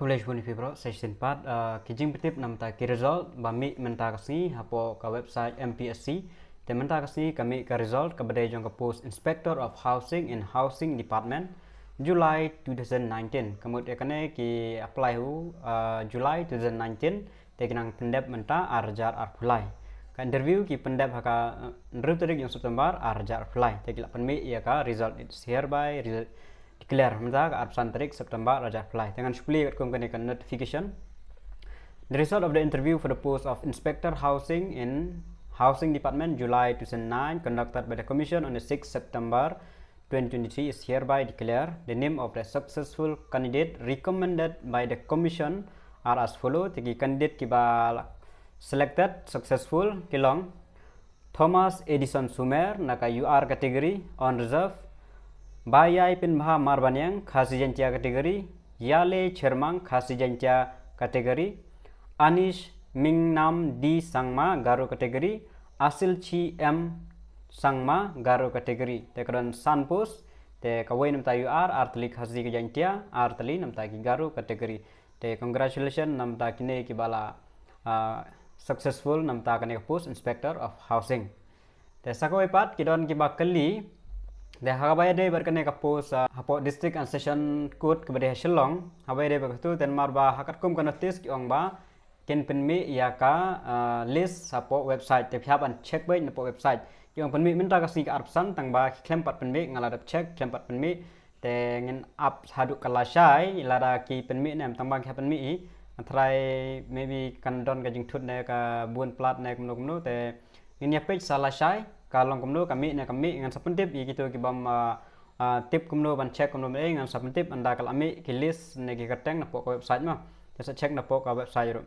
College Boni Fibro Session Part kijing petip nam ta ki result bami menta kasni hapo ka website MPSC te menta kasni kami ka result ka badai jong ka post Inspector of Housing in Housing Department July 2019 kemudian kane ki apply hu July 2019 te kinang pendep menta arjar apply ka interview ki pendep haka nrutarik yang September arjar apply te kila penmi ya ka result it's hereby declare menta ka absen tarik September raja apply dengan sepuli kat kene kan notification the result of the interview for the post of Inspector Housing in Housing Department July 2009 conducted by the Commission on the 6th September 2023 is hereby declared. The name of the successful candidate recommended by the Commission are as follow. Tigi candidate kiba selected successful kilong Thomas Edison Sumer naka UR category on reserve. Bayai Pinbha Marbanyang khasi jantia kategori, Yale Chermang khasi jantia kategori, Anish Mingnam D Sangma Garo kategori, Asil Chi M Sangma Garo kategori. Te karon Sanpos te kawai namta UR artli khasi jantia artli namta ki Garo kategori. Te congratulations namta kine ki bala successful namta kane post Inspector of Housing. Te sakawai pat kidon ki bakali de habaya de berkene ka post hapo district and session court ke bade Shillong habaya de begitu ten marba hakat kum kan notice ki ong ba ken penmi ya ka list hapo website te phap an check bai napo website ki ong penmi minta ka si ka arpsan tang ba klem pat penmi ngaladap check klem pat penmi te ngin up haduk kalasai lada ki penmi nem tang ba ki penmi try maybe kan don ka jing thut ne ka bun plat ne kumno te ngin ya page salasai kalong kumno kami ngan sapentip gitu kibam tip kumno ban check kumno ngan sapentip anda kal ami ki list ne ki kateng na po website ma tesa check na po ka website ro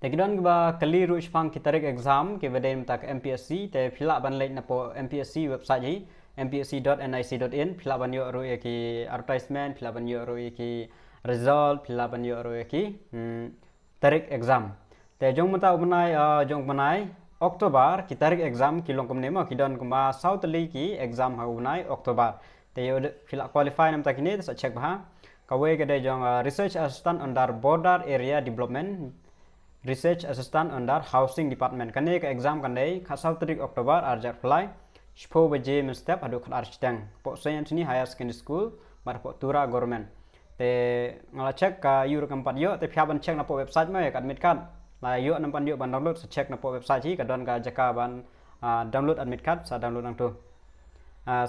te kidon ba kali ru spang ki tarik exam ki bedem tak MPSC te phila ban lek na po MPSC website hi mpsc.nic.in phila ban yo ro ki advertisement phila ban yo ro ki result phila ban yo ro ki tarik exam te jong mata jong manai Oktober kita tarik exam kilong kumnema kidon kuma South Lee ki exam haunai Oktober te yo fila qualify nam takini sa check bah kawe gede jong research assistant under border area development research assistant under housing department kane ka exam kandai ka South Lee Oktober arjar fly spo beje men step adu khat architect po science ni higher secondary school bar po tura government te ngala check ka yur kampat yo te phiaban check na po website ma ya admit card la yo nampan yo ban download sa check na po website hi kadon ka jaka ban download admit card sa download nang tu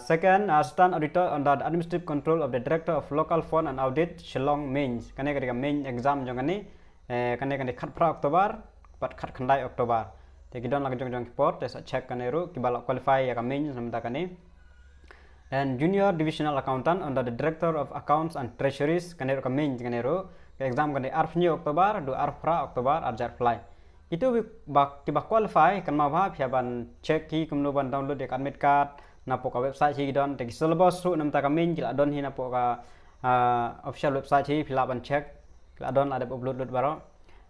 second assistant auditor under the administrative control of the director of local fund and audit Shillong mains kane ka main exam jong ani kane khat pra Oktober pat khat khandai Oktober te kidon lag jong report te sa check kane ru ki bala qualify ya ka main namta kane and junior divisional accountant under the director of accounts and treasuries kane ka main kane ru exam kane arfni Oktober do arfra Oktober arjar fly itu bak tiba qualify kan ma bha phiaban check ki kumno ban download de admit card na po ka website hi don te syllabus ru nam ta kamin kila don hi na po ka official website hi fill up and check kila don ada upload baro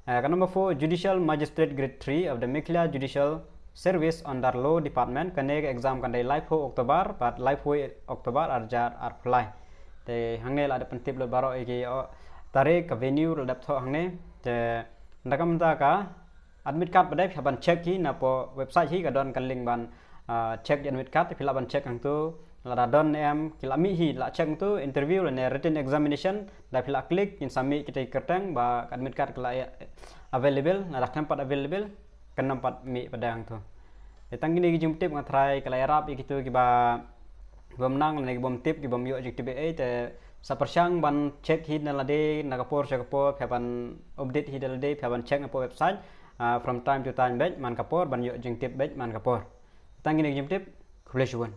kan number 4 judicial magistrate grade 3 of the Mekla judicial service under law department kane exam kan dai live ho Oktober but live ho Oktober arjar fly te hangnel ada pentip lo baro ki tarik ke venue redap tho hangne te ndakam ta ka admit card badai phaban check hi na po website hi ka don kan link ban check admit card te phila ban check ang tu la don em kilami hi la check tu interview la written examination da phila click in submit kita kertang ba admit card kala available na dak tempat available kan nampat mi padang tu te tangini gi jumtip ngatrai kala rap gitu ki ba bom nang ne bom tip ki bom yo objective a te sa persyang ban check hi na lade na kapor sa kapor phaban update hi dalade phaban check na po website from time to time bet man kapor ban yo jing tip bet man kapor tangini jim tip khule shuan